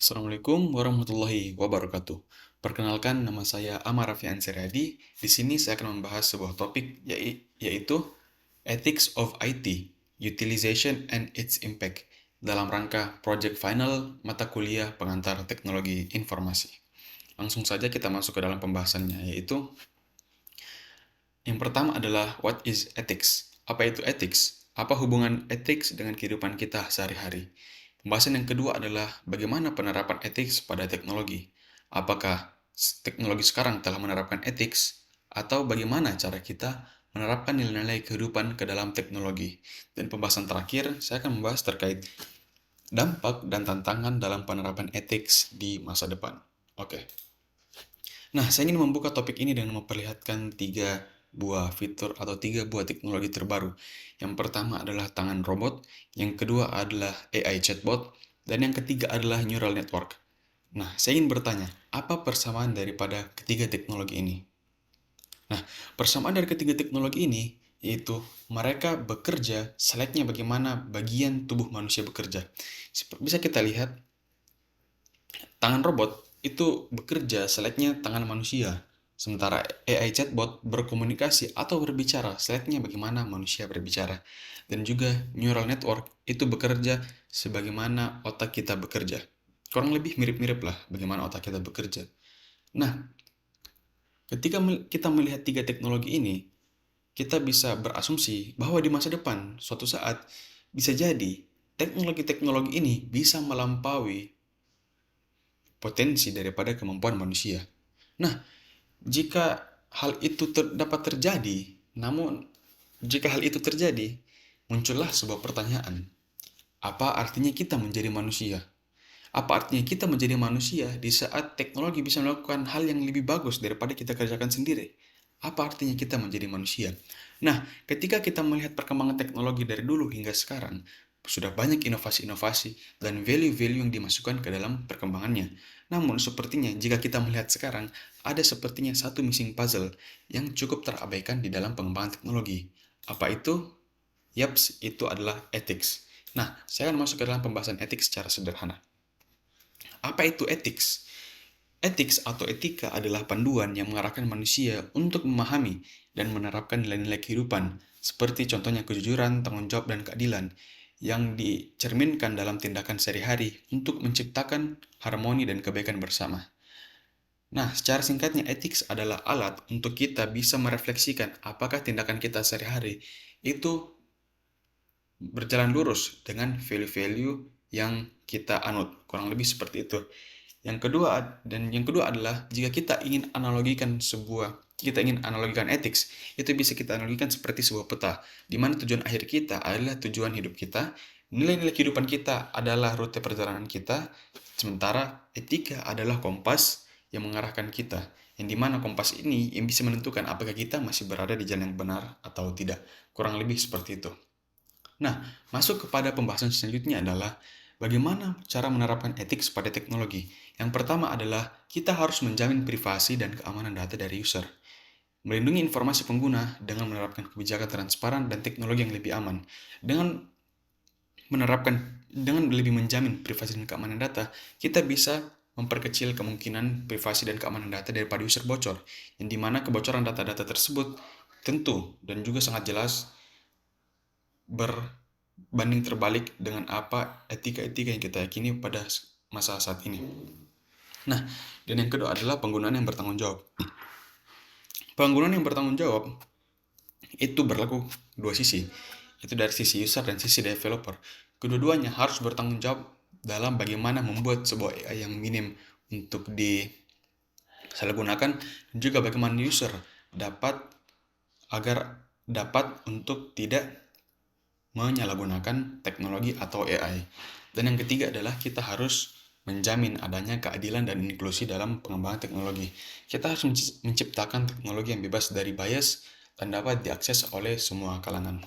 Assalamualaikum warahmatullahi wabarakatuh. Perkenalkan, nama saya Amar Raffi Ansariadi. Di sini saya akan membahas sebuah topik yaitu Ethics of IT, Utilization and its Impact dalam rangka Project Final mata kuliah pengantar teknologi informasi. Langsung saja kita masuk ke dalam pembahasannya, yaitu yang pertama adalah what is ethics? Apa itu ethics? Apa hubungan ethics dengan kehidupan kita sehari-hari? Pembahasan yang kedua adalah bagaimana penerapan ethics pada teknologi. Apakah teknologi sekarang telah menerapkan ethics atau bagaimana cara kita menerapkan nilai-nilai kehidupan ke dalam teknologi. Dan pembahasan terakhir, saya akan membahas terkait dampak dan tantangan dalam penerapan ethics di masa depan. Oke. Nah, saya ingin membuka topik ini dengan memperlihatkan 3 buah fitur atau 3 buah teknologi terbaru. Yang pertama adalah tangan robot, yang kedua adalah AI chatbot, dan yang ketiga adalah neural network. Nah, saya ingin bertanya, apa persamaan daripada ketiga teknologi ini? Nah, persamaan dari ketiga teknologi ini yaitu mereka bekerja selayaknya bagaimana bagian tubuh manusia bekerja. Bisa kita lihat, tangan robot itu bekerja selayaknya tangan manusia, sementara AI chatbot berkomunikasi atau berbicara selayaknya bagaimana manusia berbicara. Dan juga neural network itu bekerja sebagaimana otak kita bekerja. Kurang lebih mirip-mirip lah bagaimana otak kita bekerja. Nah, ketika kita melihat 3 teknologi ini, kita bisa berasumsi bahwa di masa depan, suatu saat, bisa jadi teknologi-teknologi ini bisa melampaui potensi daripada kemampuan manusia. Nah, jika hal itu dapat terjadi, namun jika hal itu terjadi, muncullah sebuah pertanyaan. Apa artinya kita menjadi manusia? Apa artinya kita menjadi manusia di saat teknologi bisa melakukan hal yang lebih bagus daripada kita kerjakan sendiri? Apa artinya kita menjadi manusia? Nah, ketika kita melihat perkembangan teknologi dari dulu hingga sekarang, sudah banyak inovasi-inovasi dan value-value yang dimasukkan ke dalam perkembangannya. Namun, sepertinya jika kita melihat sekarang, ada sepertinya satu missing puzzle yang cukup terabaikan di dalam pengembangan teknologi. Apa itu? Yaps, itu adalah ethics. Nah, saya akan masuk ke dalam pembahasan ethics secara sederhana. Apa itu ethics? Ethics atau etika adalah panduan yang mengarahkan manusia untuk memahami dan menerapkan nilai-nilai kehidupan, seperti contohnya kejujuran, tanggung jawab, dan keadilan, yang dicerminkan dalam tindakan sehari-hari untuk menciptakan harmoni dan kebaikan bersama. Nah, secara singkatnya, ethics adalah alat untuk kita bisa merefleksikan apakah tindakan kita sehari-hari itu berjalan lurus dengan value-value yang kita anut. Kurang lebih seperti itu. Yang kedua adalah jika kita ingin analogikan ethics, itu bisa kita analogikan seperti sebuah peta, di mana tujuan akhir kita adalah tujuan hidup kita, nilai-nilai kehidupan kita adalah rute perjalanan kita, sementara etika adalah kompas yang mengarahkan kita, yang dimana kompas ini yang bisa menentukan apakah kita masih berada di jalan yang benar atau tidak. Kurang lebih seperti itu. Nah, masuk kepada pembahasan selanjutnya adalah bagaimana cara menerapkan etik pada teknologi. Yang pertama adalah kita harus menjamin privasi dan keamanan data dari user. Melindungi informasi pengguna dengan menerapkan kebijakan transparan dan teknologi yang lebih aman. Dengan lebih menjamin privasi dan keamanan data, kita bisa memperkecil kemungkinan privasi dan keamanan data daripada user bocor, yang dimana kebocoran data-data tersebut tentu dan juga sangat jelas berbanding terbalik dengan apa etika-etika yang kita yakini pada masa saat ini. Nah, dan yang kedua adalah penggunaan yang bertanggung jawab. Penggunaan yang bertanggung jawab itu berlaku dua sisi, itu dari sisi user dan sisi developer. Kedua-duanya harus bertanggung jawab dalam bagaimana membuat sebuah AI yang minim untuk disalahgunakan, dan juga bagaimana user dapat untuk tidak menyalahgunakan teknologi atau AI. Dan yang ketiga adalah kita harus menjamin adanya keadilan dan inklusi dalam pengembangan teknologi. Kita harus menciptakan teknologi yang bebas dari bias dan dapat diakses oleh semua kalangan.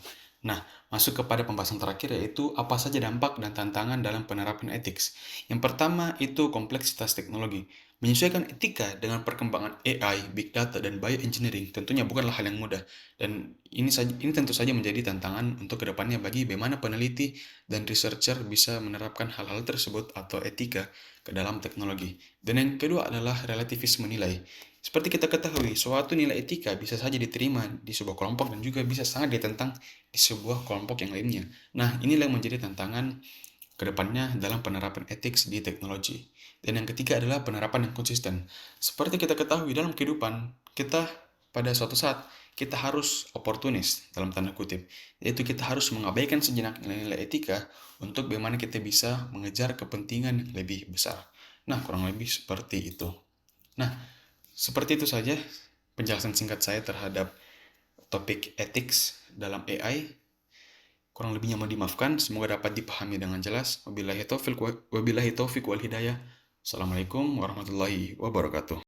Nah, Masuk kepada pembahasan terakhir, yaitu apa saja dampak dan tantangan dalam penerapan etik. Yang pertama itu kompleksitas teknologi. Menyesuaikan etika dengan perkembangan AI, big data, dan bioengineering tentunya bukanlah hal yang mudah. Dan ini tentu saja menjadi tantangan untuk kedepannya bagi bagaimana peneliti dan researcher bisa menerapkan hal-hal tersebut atau etika ke dalam teknologi. Dan yang kedua adalah relativisme nilai. Seperti kita ketahui, suatu nilai etika bisa saja diterima di sebuah kelompok dan juga bisa sangat ditentang di sebuah kelompok yang lainnya. Nah, inilah yang menjadi tantangan ke depannya dalam penerapan etik di teknologi. Dan yang ketiga adalah penerapan yang konsisten. Seperti kita ketahui dalam kehidupan, kita pada suatu saat kita harus oportunis dalam tanda kutip, yaitu kita harus mengabaikan sejenak nilai-nilai etika untuk bagaimana kita bisa mengejar kepentingan yang lebih besar. Nah, kurang lebih seperti itu. Nah, seperti itu saja penjelasan singkat saya terhadap topik etik dalam AI. Kurang lebihnya mohon dimaafkan, semoga dapat dipahami dengan jelas. Wabillahi taufiq wal hidayah. Assalamualaikum warahmatullahi wabarakatuh.